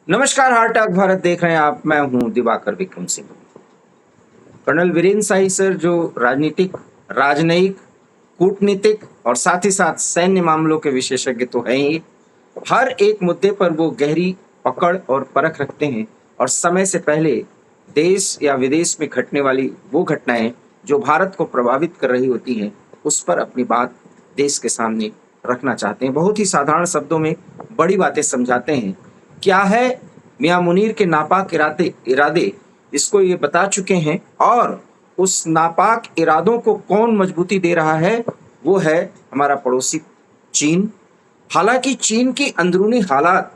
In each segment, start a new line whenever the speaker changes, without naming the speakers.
नमस्कार, heart talk Bharat देख रहे हैं आप। मैं हूं दिवाकर विक्रम सिंह। कर्नल वीरेंद्र शाही सर जो राजनीतिक, राजनयिक, कूटनीतिक और साथ ही साथ सैन्य मामलों के विशेषज्ञ तो हैं ही। हर एक मुद्दे पर वो गहरी पकड़ और परख रखते हैं और समय से पहले देश या विदेश में घटने वाली वो घटनाएं जो भारत को प्रभावित कर रही होती हैं, उस पर अपनी बात देश के सामने रखना चाहते हैं। बहुत ही साधारण शब्दों में बड़ी बातें समझाते हैं। क्या है मियां मुनीर के नापाक इरादे इरादे इसको ये बता चुके हैं, और उस नापाक इरादों को कौन मजबूती दे रहा है, वो है हमारा पड़ोसी चीन। हालांकि चीन की अंदरूनी हालात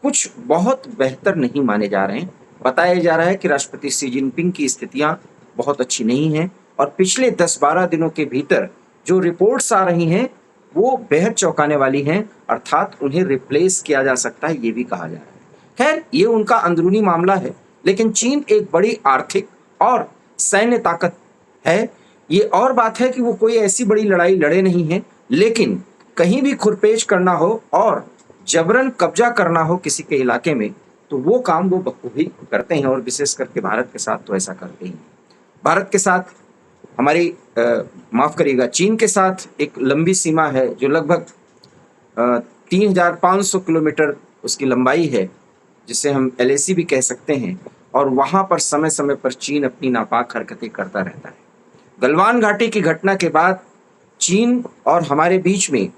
कुछ बहुत बेहतर नहीं माने जा रहे हैं। बताया जा रहा है कि राष्ट्रपति शी जिनपिंग की स्थितियां बहुत अच्छी नहीं हैं और पिछले 10-12 दिनों के भीतर जो रिपोर्ट्स आ रही हैं वो बेहद चौंकाने वाली हैं, अर्थात उन्हें रिप्लेस किया जा सकता है, ये भी कहा जा रहा है। खैर, ये उनका अंदरूनी मामला है, लेकिन चीन एक बड़ी आर्थिक और सैन्य ताकत है। ये और बात है कि वो कोई ऐसी बड़ी लड़ाई लड़े नहीं है, लेकिन कहीं भी खुरपेश करना हो और जबरन कब्जा करना हो किसी के इलाके में, तो वो काम वो बखूबी करते हैं, और विशेष करके भारत के साथ तो ऐसा करते ही हैं। भारत के साथ हमारी माफ करिएगा, चीन के साथ एक लंबी सीमा है जो लगभग 3,500 किलोमीटर उसकी लंबाई है, जिसे हम एलएसी भी कह सकते हैं। और वहां पर समय समय पर चीन अपनी नापाक हरकतें करता रहता है। गलवान घाटी की घटना के बाद चीन और हमारे बीच में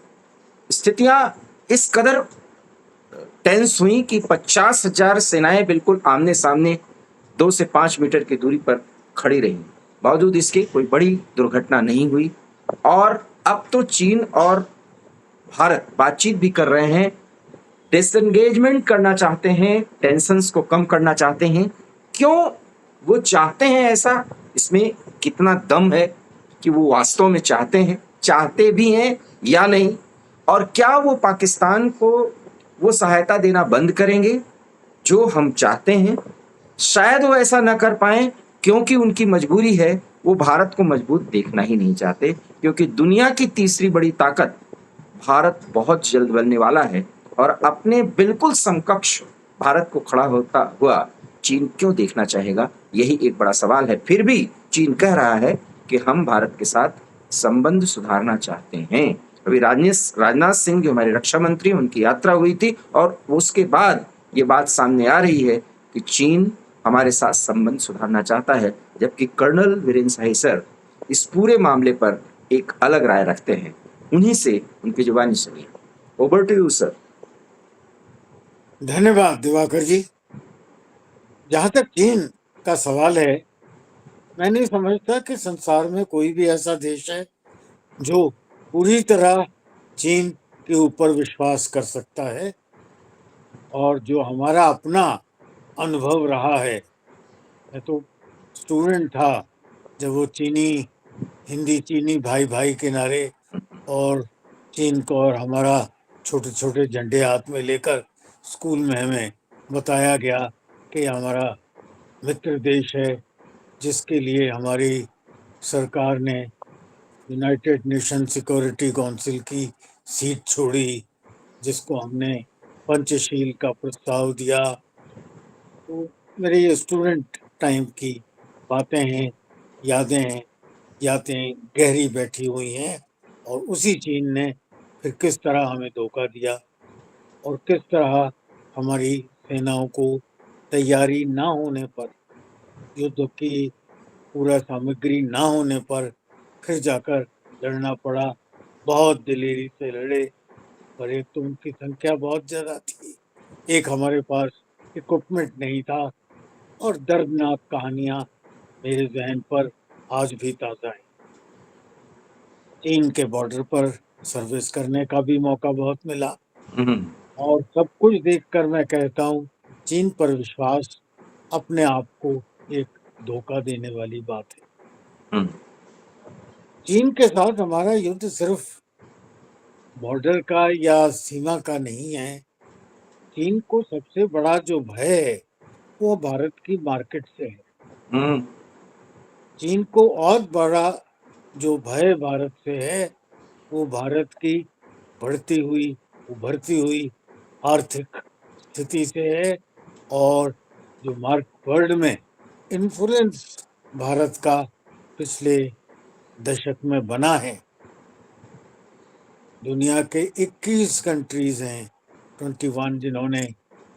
स्थितियां इस कदर टेंस हुई कि 50,000 सेनाएं बिल्कुल आमने सामने 2 से 5 मीटर की दूरी पर खड़ी रही। बावजूद इसके कोई बड़ी दुर्घटना नहीं हुई। और अब तो चीन और भारत बातचीत भी कर रहे हैं, डिसएंगेजमेंट करना चाहते हैं, टेंशन्स को कम करना चाहते हैं। क्यों वो चाहते हैं ऐसा, इसमें कितना दम है कि वो वास्तव में चाहते हैं, चाहते भी हैं या नहीं, और क्या वो पाकिस्तान को वो सहायता देना बंद करेंगे जो हम चाहते हैं। शायद वो ऐसा न कर पाए, क्योंकि उनकी मजबूरी है, वो भारत को मजबूत देखना ही नहीं चाहते, क्योंकि दुनिया की तीसरी बड़ी ताकत भारत बहुत जल्द बनने वाला है, और अपने बिल्कुल समकक्ष भारत को खड़ा होता हुआ चीन क्यों देखना चाहेगा, यही एक बड़ा सवाल है। फिर भी चीन कह रहा है कि हम भारत के साथ संबंध सुधारना चाहते हैं। अभी राजनाथ सिंह जो हमारे रक्षा मंत्री, उनकी यात्रा हुई थी और उसके बाद ये बात सामने आ रही है कि चीन हमारे साथ संबंध सुधारना चाहता है, जबकि कर्नल वीरेंद्र शाही सर इस पूरे मामले पर एक अलग राय रखते हैं। उन्हीं से उनकी जुबानी सुनिए। Over to you sir.
धन्यवाद दिवाकर जी। जहां तक चीन का सवाल है, मैं नहीं समझता कि संसार में कोई भी ऐसा देश है जो पूरी तरह चीन के ऊपर विश्वास कर सकता है। और जो हमारा अपना अनुभव रहा है, मैं तो स्टूडेंट था जब वो हिंदी चीनी भाई भाई के नारे और चीन को और हमारा छोटे छोटे झंडे हाथ में लेकर स्कूल में हमें बताया गया कि हमारा मित्र देश है, जिसके लिए हमारी सरकार ने यूनाइटेड नेशन सिक्योरिटी काउंसिल की सीट छोड़ी, जिसको हमने पंचशील का प्रस्ताव दिया। तो मेरे ये स्टूडेंट टाइम की बातें हैं, यादें हैं, यादें गहरी बैठी हुई हैं। और उसी चीन ने फिर किस तरह हमें धोखा दिया और किस तरह हमारी सेनाओं को तैयारी ना होने पर, युद्ध की पूरा सामग्री ना होने पर फिर जाकर लड़ना पड़ा। बहुत दिलेरी से लड़े, पर एक तो उनकी संख्या बहुत ज्यादा थी, एक हमारे पास इक्विपमेंट नहीं था। और दर्दनाक कहानियां मेरे जहन पर आज भी ताजा है। चीन के बॉर्डर पर सर्विस करने का भी मौका बहुत मिला,
हम्म।
और सब कुछ देखकर मैं कहता हूँ, चीन पर विश्वास अपने आप को एक धोखा देने वाली बात है।
हम्म।
चीन के साथ हमारा युद्ध सिर्फ बॉर्डर का या सीमा का नहीं है। चीन को सबसे बड़ा जो भय है वो भारत की मार्केट से है।
हम्म।
चीन को और बड़ा जो भय भारत से है वो भारत की बढ़ती हुई, उभरती हुई आर्थिक स्थिति से है, और जो वर्ल्ड में इन्फ्लुएंस भारत का पिछले दशक में बना है। दुनिया के 21 कंट्रीज हैं, 21, जिन्होंने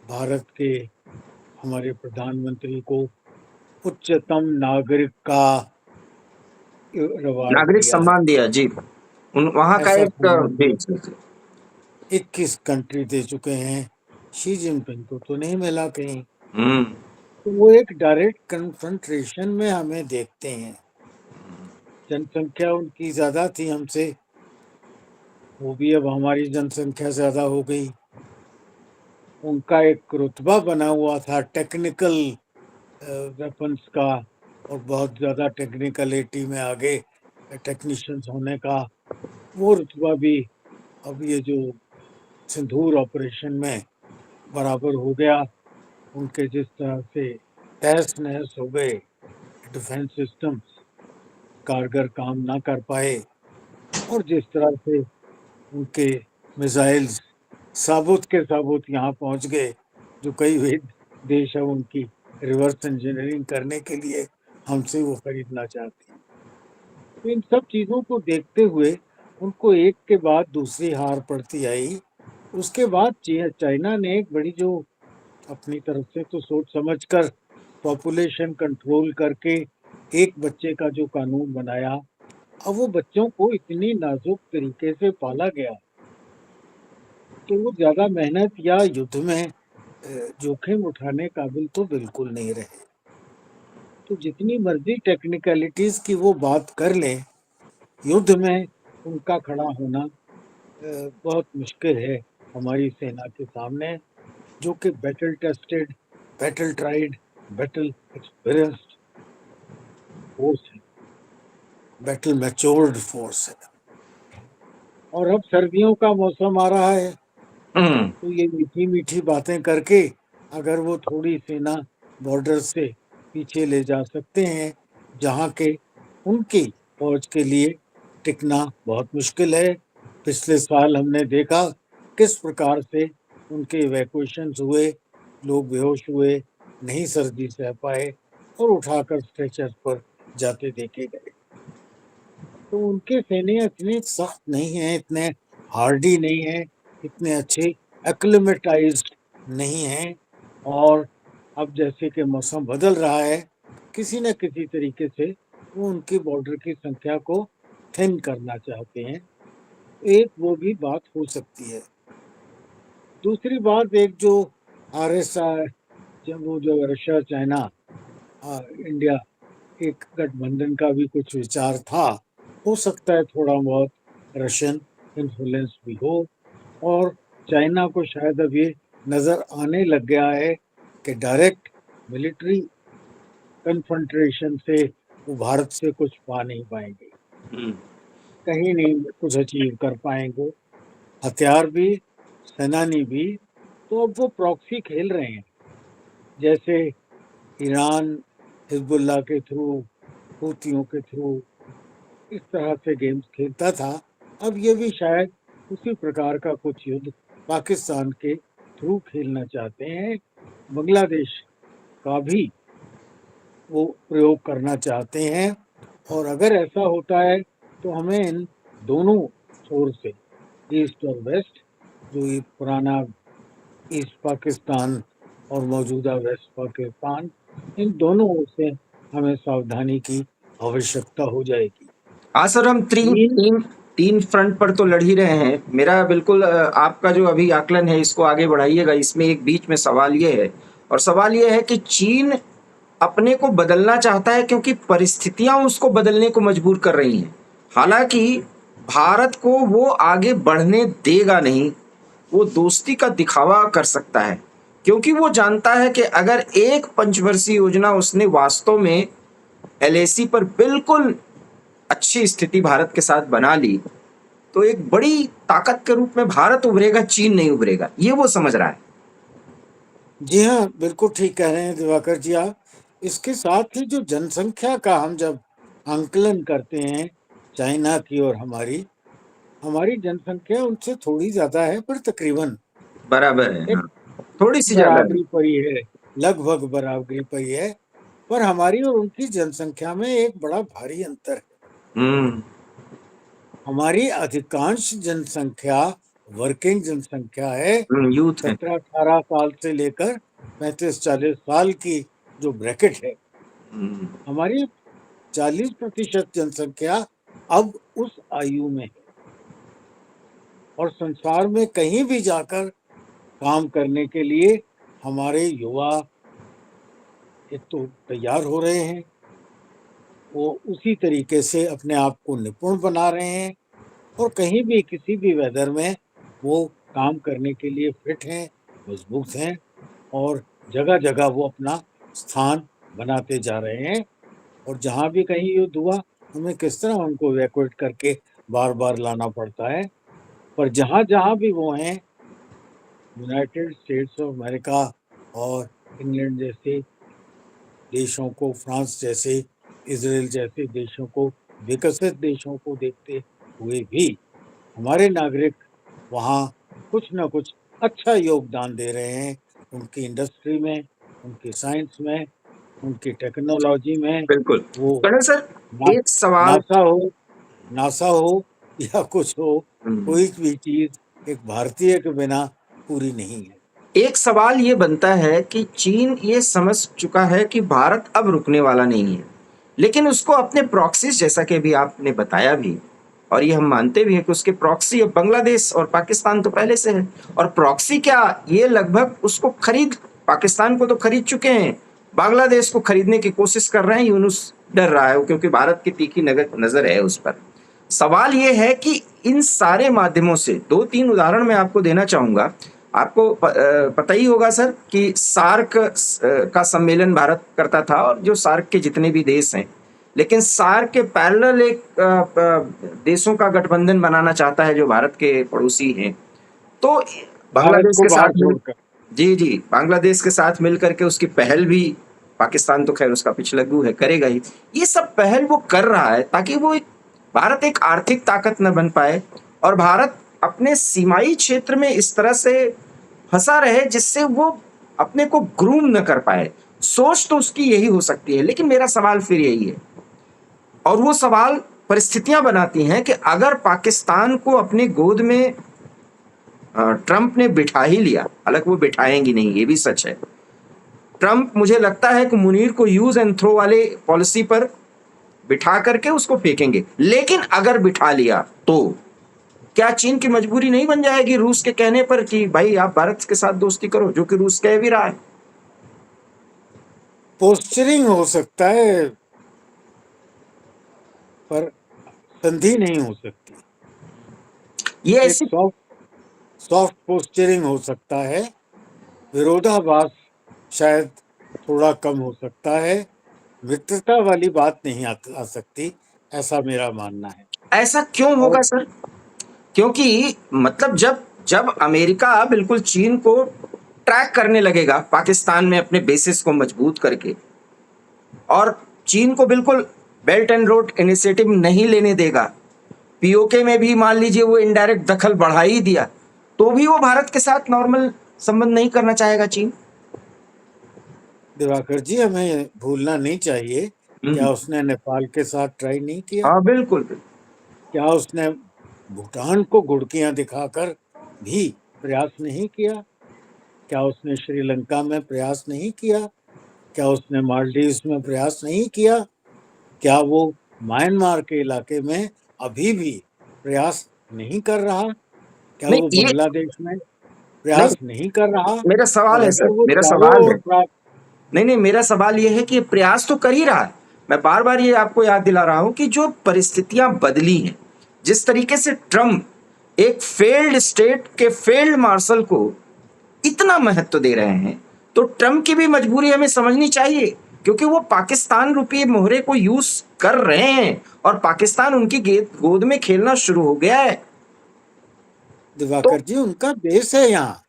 भारत के हमारे प्रधानमंत्री को उच्चतम नागरिक का अवार्ड
नागरिक
दिया है।
सम्मान दिया जी, वहां का
ऐसा
एक
सम्मान
जी जी जी।
21 कंट्री दे चुके हैं। शी जिनपिंग को तो नहीं मिला कहीं।
हम्म।
तो वो एक डायरेक्ट कन्फ्रंट्रेशन में हमें देखते हैं। जनसंख्या उनकी ज्यादा थी हमसे, वो भी अब हमारी जनसंख्या ज्यादा हो गई। उनका एक रुतबा बना हुआ था टेक्निकल वेपन्स का, और बहुत ज्यादा टेक्निकलिटी में आगे टेक्नीशियंस होने का। वो रुतबा भी अब ये जो सिंदूर ऑपरेशन में बराबर हो गया। उनके जिस तरह से तहस नहस हो गए डिफेंस सिस्टम्स, कारगर काम ना कर पाए, और जिस तरह से उनके मिसाइल्स साबुत के साबुत यहाँ पहुंच गए, जो कई देश है उनकी रिवर्स इंजीनियरिंग करने के लिए हमसे वो खरीदना चाहते हैं। तो इन सब चीजों को देखते हुए उनको एक के बाद दूसरी हार पड़ती आई। उसके बाद चाइना ने एक बड़ी जो अपनी तरफ से तो सोच समझकर पॉपुलेशन कंट्रोल करके एक बच्चे का जो कानून बनाया। अब वो बच्चों को इतनी नाजुक तरीके से पाला गया कि वो ज्यादा मेहनत या युद्ध में जोखिम उठाने काबिल तो बिल्कुल नहीं रहे। तो जितनी मर्जी टेक्निकलिटीज की वो बात कर लें, युद्ध में उनका खड़ा होना बहुत मुश्किल है हमारी सेना के सामने, जो कि battle tested, battle tried, battle experienced force है, बैटल मैच्योर्ड फोर्स है। और अब सर्दियों का मौसम आ रहा है,
हम्म।
तो ये मीठी मीठी बातें करके अगर वो थोड़ी सेना बॉर्डर से पीछे ले जा सकते हैं, जहाँ के उनकी फौज के लिए टिकना बहुत मुश्किल है। पिछले साल हमने देखा किस प्रकार से उनके इवैक्यूएशंस हुए, लोग बेहोश हुए, नहीं सर्दी सह पाए और उठाकर स्ट्रेचर पर जाते देखे गए। तो उनके सैन्य इतने सख्त नहीं है, इतने हार्डी नहीं है, इतने अच्छे एक्लिमेटाइज्ड नहीं है। और अब जैसे कि मौसम बदल रहा है, किसी न किसी तरीके से वो उनकी बॉर्डर की संख्या को थिन करना चाहते हैं। एक वो भी बात हो सकती है। दूसरी बात, एक जो RSI, जब वो जो रशिया चाइना इंडिया एक गठबंधन का भी कुछ विचार था, हो सकता है थोड़ा बहुत रशियन इन्फ्लुएंस भी हो। और चाइना को शायद अब ये नजर आने लग गया है कि डायरेक्ट मिलिट्री कन्फ्रंट्रेशन से वो भारत से कुछ पा नहीं पाएंगे,
हम्म।
कहीं नहीं कुछ अचीव कर पाएंगे, हथियार भी, सेनानी भी। तो अब वो प्रॉक्सी खेल रहे हैं, जैसे ईरान हिजबुल्लाह के थ्रू, हूतियों के थ्रू इस तरह से गेम्स खेलता था। अब ये भी शायद उसी प्रकार का कुछ युद्ध पाकिस्तान के थ्रू खेलना चाहते हैं। बांग्लादेश का भी वो प्रयोग करना चाहते हैं। और अगर ऐसा होता है तो हमें इन दोनों छोर से, ईस्ट और वेस्ट, जो ये पुराना ईस्ट पाकिस्तान और मौजूदा वेस्ट पाकिस्तान, इन दोनों ओर से हमें सावधानी की आवश्यकता हो जाएगी।
हाँ सर, हम तीन
चीन
तीन तीन फ्रंट पर तो लड़ ही रहे हैं। मेरा बिल्कुल आपका जो अभी आकलन है इसको आगे बढ़ाइएगा। इसमें एक बीच में सवाल ये है, और सवाल ये है कि चीन अपने को बदलना चाहता है क्योंकि परिस्थितियां उसको बदलने को मजबूर कर रही हैं। हालांकि भारत को वो आगे बढ़ने देगा नहीं। वो दोस्ती का दिखावा कर सकता है, क्योंकि वो जानता है कि अगर एक पंचवर्षीय योजना उसने वास्तव में LAC पर बिल्कुल अच्छी स्थिति भारत के साथ बना ली, तो एक बड़ी ताकत के रूप में भारत उभरेगा, चीन नहीं उभरेगा। ये वो समझ रहा है।
जी हाँ, बिल्कुल ठीक कह रहे हैं दिवाकर जी आप। इसके साथ ही जो जनसंख्या का हम जब आंकलन करते हैं चाइना की और हमारी हमारी जनसंख्या उनसे थोड़ी ज्यादा है, पर तकरीबन
बराबर है,
एक
हाँ, थोड़ी सी ज्यादा है।
बराबरी पर ही है। लगभग बराबरी पर ही है, पर हमारी और उनकी जनसंख्या में एक बड़ा भारी अंतर है।
हम्म।
हमारी अधिकांश जनसंख्या वर्किंग जनसंख्या है,
यूथ है।
17-18 साल से लेकर 35-40 साल की जो ब्रैकेट है।
हम्म।
हमारी 40% जनसंख्या अब उस आयु में है, और संसार में कहीं भी जाकर काम करने के लिए हमारे युवा एक तो तैयार हो रहे हैं, वो उसी तरीके से अपने आप को निपुण बना रहे हैं, और कहीं भी किसी भी वेदर में वो काम करने के लिए फिट हैं, मजबूत हैं, और जगह जगह वो अपना स्थान बनाते जा रहे हैं। और जहां भी कहीं युद्ध हुआ, हमें किस तरह उनको इवैक्यूएट करके बार बार लाना पड़ता है, पर जहां जहां भी वो हैं, यूनाइटेड स्टेट्स ऑफ अमेरिका और इंग्लैंड जैसे देशों को, फ्रांस जैसे, इजराइल जैसे देशों को, विकसित देशों को देखते हुए भी हमारे नागरिक वहाँ कुछ न कुछ अच्छा योगदान दे रहे हैं। उनकी इंडस्ट्री में, उनकी साइंस में, उनकी टेक्नोलॉजी में।
बिल्कुल।
वो
कर्नल सर,
ना,
एक सवाल।
नासा हो नासा हो या कुछ हो,
हम्म,
कोई भी चीज एक भारतीय के बिना पूरी नहीं है।
एक सवाल ये बनता है कि चीन ये समझ चुका है कि भारत अब रुकने वाला नहीं है, लेकिन उसको अपने प्रॉक्सीज, जैसा कि अभी आपने बताया भी, और ये हम मानते भी हैं कि उसके प्रॉक्सी अब बांग्लादेश और पाकिस्तान तो पहले से है। और प्रॉक्सी क्या, ये लगभग उसको खरीद, पाकिस्तान को तो खरीद चुके हैं, बांग्लादेश को खरीदने की कोशिश कर रहे हैं। यूनुस डर रहा है क्योंकि भारत की तीखी नजर है उस पर। सवाल ये है कि इन सारे माध्यमों से दो तीन उदाहरण मैं आपको देना चाहूंगा। आपको पता ही होगा सर कि सार्क का सम्मेलन भारत करता था, और जो सार्क के जितने भी देश हैं, लेकिन सार्क के पैरेलल एक देशों का गठबंधन बनाना चाहता है जो भारत के पड़ोसी हैं। तो
भारत
बांग्लादेश
को
के
बाहर
साथ मिल,
छोड़कर।
जी जी, बांग्लादेश के साथ मिल करके उसकी पहल भी, पाकिस्तान तो खैर उसका पिछलग्गू है, करेगा ही। ये सब पहल वो कर रहा है ताकि वो भारत एक आर्थिक ताकत न बन पाए, और भारत अपने सीमाई क्षेत्र में इस तरह से फंसा रहे जिससे वो अपने को ग्रूम न कर पाए। सोच तो उसकी यही हो सकती है, लेकिन मेरा सवाल फिर यही है, और वो सवाल परिस्थितियां बनाती हैं कि अगर पाकिस्तान को अपने गोद में ट्रंप ने बिठा ही लिया, हालांकि वो बिठाएंगी नहीं, ये भी सच है। ट्रंप मुझे लगता है कि मुनीर को यूज एंड थ्रो वाले पॉलिसी पर बिठा करके उसको फेंकेंगे, लेकिन अगर बिठा लिया तो क्या चीन की मजबूरी नहीं बन जाएगी रूस के कहने पर कि भाई आप भारत के साथ दोस्ती करो, जो कि रूस कह भी रहा है।
पोस्चरिंग हो सकता है, पर संधि नहीं हो सकती।
ये
एक
ऐसी,
सॉफ्ट पोस्चरिंग हो सकता है, विरोधाभास शायद थोड़ा कम हो सकता है, मित्रता वाली बात नहीं आ सकती, ऐसा मेरा मानना है।
ऐसा क्यों
और
होगा सर? क्योंकि मतलब जब जब अमेरिका बिल्कुल चीन को ट्रैक करने लगेगा पाकिस्तान में अपने बेसिस को मजबूत करके, और चीन को बिल्कुल बेल्ट एंड रोड इनिशिएटिव नहीं लेने देगा, पीओके में भी मान लीजिए वो इनडायरेक्ट दखल बढ़ा ही दिया, तो भी वो भारत के साथ नॉर्मल संबंध नहीं करना चाहेगा चीन।
दिवाकर जी, हमें भूलना नहीं चाहिए, क्या उसने नेपाल के साथ ट्राई नहीं किया?
हाँ बिल्कुल बिल्कुल।
क्या उसने भूटान को घुड़कियां दिखाकर भी प्रयास नहीं किया? क्या उसने श्रीलंका में प्रयास नहीं किया? क्या उसने मालदीव्स में प्रयास नहीं किया? क्या वो म्यांमार के इलाके में अभी भी प्रयास नहीं कर रहा? क्या
नहीं
वो
ये,
बांग्लादेश में
नहीं,
प्रयास नहीं कर रहा?
मेरा सवाल
और
है
अगर
सर,
वो
मेरा
चारों
सवाल
ओर
है, नहीं नहीं, मेरा सवाल ये है कि ये प्रयास तो कर ही रहा है। मैं बार बार ये आपको याद दिला रहा हूं कि जो परिस्थितियां बदली हैं, जिस तरीके से ट्रम्प एक फेल्ड स्टेट के फेल्ड मार्शल को इतना महत्व दे रहे हैं, तो ट्रम्प की भी मजबूरी हमें समझनी चाहिए, क्योंकि वो पाकिस्तान रूपी मोहरे को यूज कर रहे हैं और पाकिस्तान उनकी गोद में खेलना शुरू हो गया है। तो
दिवाकर जी, उनका बेस है यहाँ।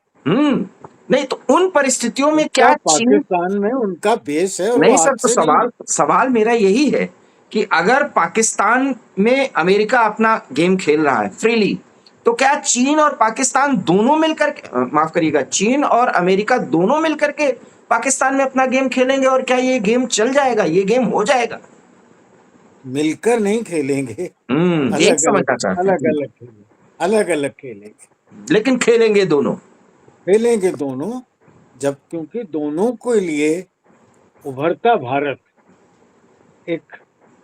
नहीं तो उन परिस्थितियों में
उनका
क्या चीन,
पाकिस्तान में उनका बेस है, और वो
नहीं
आज
सर, तो
से नहीं है।
सवाल सवाल मेरा यही है कि अगर पाकिस्तान में अमेरिका अपना गेम खेल रहा है फ्रीली, तो क्या चीन और पाकिस्तान दोनों मिलकर, माफ करिएगा, चीन और अमेरिका दोनों मिलकर के पाकिस्तान में अपना गेम खेलेंगे और क्या ये गेम चल जाएगा, ये गेम हो जाएगा?
मिलकर नहीं खेलेंगे,
एक
अलग अलग
समझना चाहते
अलग
हैं।
अलग खेलेंगे, अलग अलग खेलेंगे।
लेकिन खेलेंगे दोनों।
खेलेंगे दोनों, जब क्योंकि दोनों के लिए उभरता भारत एक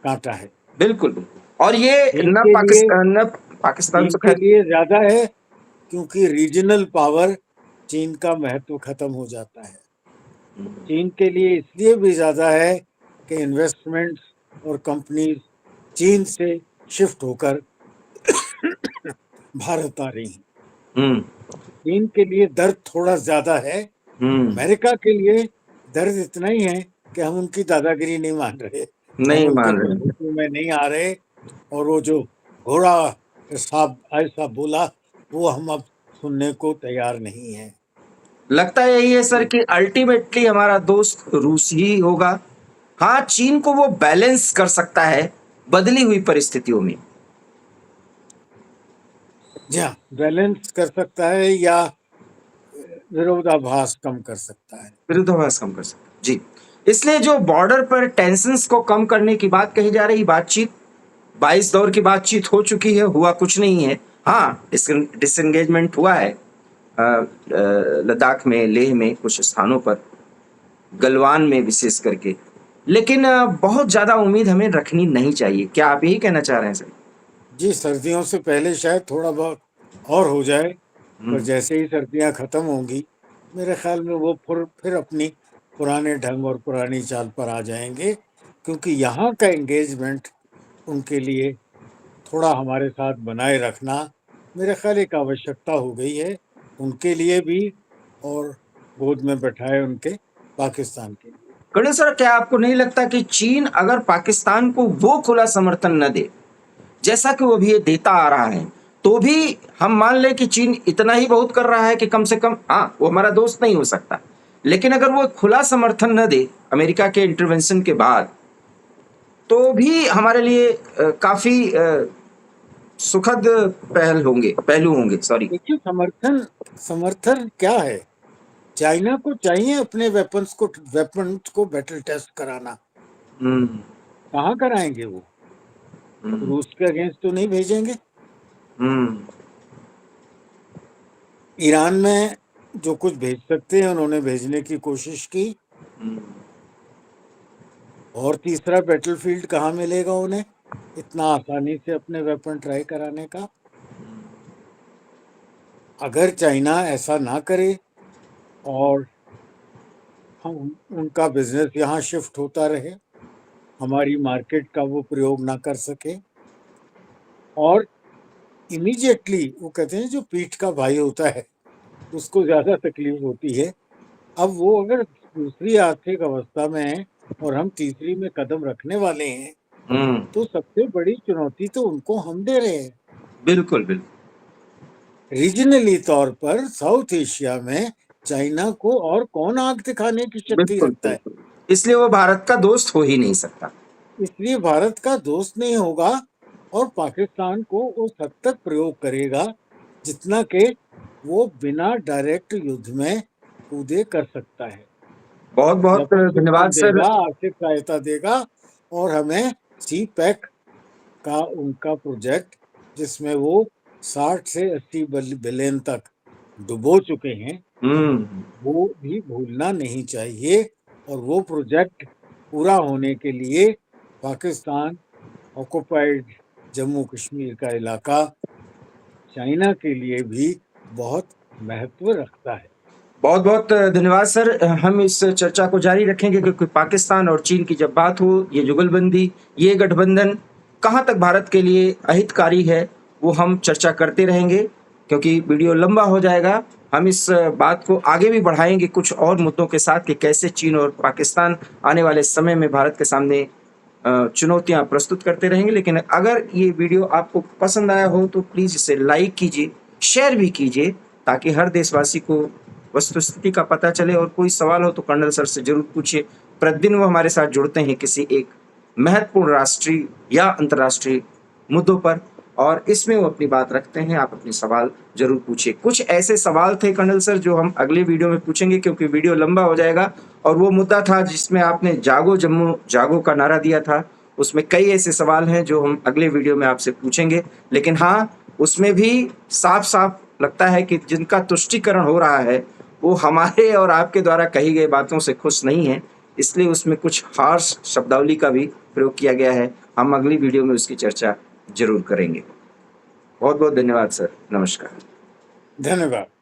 कांटा है।
बिल्कुल बिल्कुल। और ये
चीन के लिए
न पाकिस्तान
चीन
से
के
खैर।
लिए ज्यादा है, क्योंकि रीजनल पावर चीन का महत्व खत्म हो जाता है। चीन के लिए इसलिए भी ज्यादा है कि इन्वेस्टमेंट्स और कंपनीज चीन से शिफ्ट होकर भारत आ रही हैं।
हम्म
चीन के लिए दर्द थोड़ा ज्यादा है।
हम्म
अमेरिका के लिए दर्द इतना ही है कि हम उनकी दादागिरी नहीं मान रहे, हम
नहीं
उनके
मान रहे।
प्रभुत्व में नहीं आ रहे, और वो जो घोड़ा साहब ऐसा बोला वो हम अब सुनने को तैयार नहीं है।
लगता है यही है सर कि अल्टीमेटली हमारा दोस्त रूस ही होगा। हाँ, चीन को वो बैलेंस कर सकता है बदली हुई परिस्थितियों में।
जी हाँ, बैलेंस कर सकता है या विरोधाभास कम कर सकता है।
विरोधाभास कम कर सकता है जी। इसलिए जो बॉर्डर पर टेंशन्स को कम करने की बात कही जा रही, बातचीत 22 दौर की बातचीत हो चुकी है, हुआ कुछ नहीं है। हाँ, डिसएंगेजमेंट हुआ है लद्दाख में, लेह में, कुछ स्थानों पर, गलवान में विशेष करके। लेकिन बहुत ज्यादा उम्मीद हमें रखनी नहीं चाहिए। क्या आप यही कहना चाह रहे हैं सर?
जी, सर्दियों से पहले शायद थोड़ा बहुत और हो जाए, पर
हम्म,
जैसे ही सर्दियां खत्म होंगी मेरे ख्याल में वो फिर अपनी पुराने ढंग और पुरानी चाल पर आ जाएंगे, क्योंकि यहाँ का एंगेजमेंट उनके लिए थोड़ा हमारे साथ बनाए रखना मेरे ख्याल एक आवश्यकता हो गई है, उनके लिए भी और गोद में बैठाए उनके पाकिस्तान के लिए।
गणेश सर, क्या आपको नहीं लगता कि चीन अगर पाकिस्तान को वो खुला समर्थन न दे जैसा कि वो भी ये देता आ रहा है, तो भी हम मान लें कि चीन इतना ही बहुत कर रहा है कि कम से कम, हाँ, वो हमारा दोस्त नहीं हो सकता, लेकिन अगर वो खुला समर्थन न दे अमेरिका के इंटरवेंशन के बाद, तो भी हमारे लिए काफी सुखद पहलू होंगे, सॉरी।
देखिए, समर्थन समर्थन क्या है? चाइना को चाहिए अपने वेपन्स को बैटल टेस्ट कराना।
हम्म
कहाँ कराएंगे वो?
हम्म
रूस के अगेंस्ट तो नहीं भेजेंगे।
हम्म
ईरान में जो कुछ भेज सकते हैं उन्होंने भेजने की कोशिश की,
हम्म
और तीसरा बैटलफील्ड कहाँ मिलेगा उन्हें इतना आसानी से अपने वेपन ट्राई कराने का? अगर चाइना ऐसा ना करे और हम उनका बिजनेस यहाँ शिफ्ट होता रहे, हमारी मार्केट का वो प्रयोग ना कर सके, और इमीडिएटली वो कहते हैं जो पीठ का भाई होता है उसको ज्यादा तकलीफ होती है। अब वो अगर दूसरी आर्थिक अवस्था में है और हम तीसरी में कदम रखने वाले हैं,
हम्म,
तो सबसे बड़ी चुनौती तो उनको हम दे रहे हैं।
बिल्कुल बिल्कुल
रीजनली तौर पर साउथ एशिया में चाइना को और कौन आंख दिखाने की शक्ति
बिल्कुल
रखता है?
बिल्कुल। इसलिए वो भारत का दोस्त हो ही नहीं सकता।
इसलिए भारत का दोस्त नहीं होगा, और पाकिस्तान को उस हद तक प्रयोग करेगा जितना कि वो बिना डायरेक्ट युद्ध में कूदे कर सकता है।
बहुत बहुत
वेपन
धन्यवाद
सिस्टम
सर।
देगा, आर्थिक सहायता देगा, और हमें सी पैक का उनका प्रोजेक्ट, जिसमें वो 60 से 80 बिलियन तक डुबो चुके हैं,
हम्म
वो भी भूलना नहीं चाहिए। और वो प्रोजेक्ट पूरा होने के लिए पाकिस्तान ऑक्युपाइड जम्मू कश्मीर का इलाका चाइना के लिए भी बहुत महत्व रखता है।
बहुत बहुत धन्यवाद सर। हम इस चर्चा को जारी रखेंगे, क्योंकि पाकिस्तान और चीन की जब बात हो, ये जुगलबंदी, ये गठबंधन कहाँ तक भारत के लिए अहितकारी है, वो हम चर्चा करते रहेंगे, क्योंकि वीडियो लंबा हो जाएगा। हम इस बात को आगे भी बढ़ाएंगे कुछ और मुद्दों के साथ कि कैसे चीन और पाकिस्तान आने वाले समय में भारत के सामने चुनौतियां प्रस्तुत करते रहेंगे। लेकिन अगर ये वीडियो आपको पसंद आया हो तो प्लीज़ इसे लाइक कीजिए, शेयर भी कीजिए, ताकि हर देशवासी को वस्तुस्थिति का पता चले। और कोई सवाल हो तो कर्नल सर से जरूर पूछिए। प्रतिदिन वो हमारे साथ जुड़ते हैं किसी एक महत्वपूर्ण राष्ट्रीय या अंतर्राष्ट्रीय मुद्दों पर। और इसमें वो अपनी बात रखते हैं। आप अपने सवाल जरूर पूछिए। कुछ ऐसे सवाल थे कर्नल सर जो हम अगले वीडियो में पूछेंगे, क्योंकि वीडियो लंबा हो जाएगा। और वो मुद्दा था जिसमें आपने जागो जम्मू जागो का नारा दिया था, उसमें कई ऐसे सवाल हैं जो हम अगले वीडियो में आपसे पूछेंगे। लेकिन हाँ, उसमें भी साफ साफ लगता है कि जिनका तुष्टीकरण हो रहा है वो हमारे और आपके द्वारा कही गई बातों से खुश नहीं है, इसलिए उसमें कुछ हार्श शब्दावली का भी प्रयोग किया गया है। हम अगली वीडियो में उसकी चर्चा जरूर करेंगे। बहुत बहुत धन्यवाद सर, नमस्कार।
धन्यवाद।